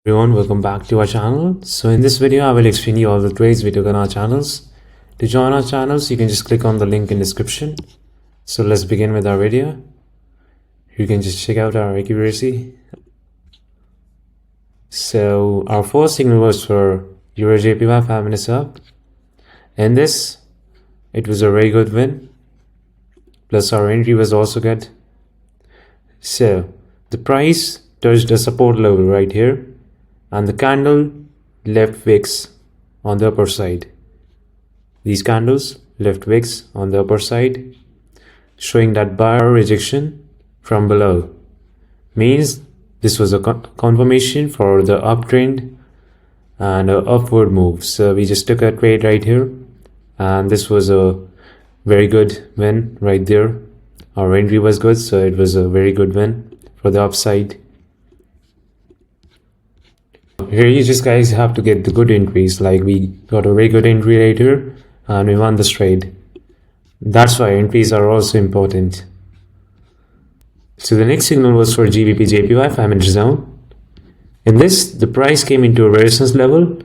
Everyone, welcome back to our channel. So in this video I will explain you all the trades we took on our channels. To join our channels you can just click on the link in description. So let's begin with our video. You can just check out our accuracy. So our first signal was for Euro JPY 5 minutes up. In this it was a very good win, plus our entry was also good. So the price touched a support level right here, and the candle left wicks on the upper side. These candles left wicks on the upper side, showing that buyer rejection from below. Means this was a confirmation for the uptrend and an upward move. So we just took a trade right here, and this was a very good win right there. Our entry was good, so it was a very good win for the upside. Here you just guys have to get the good entries, like we got a very good entry right here and we won this trade. That's why entries are also important. So the next signal was for GBP JPY 5 minutes down. In this, the price came into a resistance level,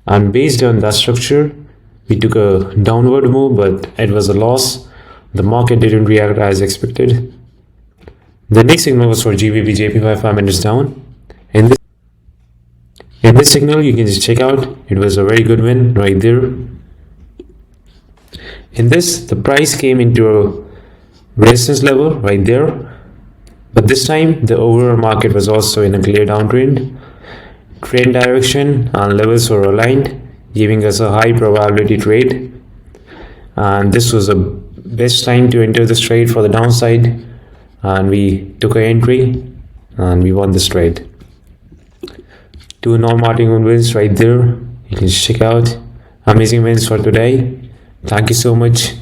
and based on that structure we took a downward move, but it was a loss. The market didn't react as expected. The next signal was for GBP JPY 5 minutes down. In this signal you can just check out, it was a very good win right there. In this, the price came into a resistance level right there, but this time the overall market was also in a clear downtrend. Trend direction and levels were aligned, giving us a high probability trade, and this was the best time to enter this trade for the downside, and we took an entry and we won this trade. Two non-martingale wins right there. You can check out. Amazing wins for today. Thank you so much.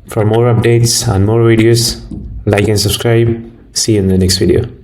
For more updates and more videos, like and subscribe. See you in the next video.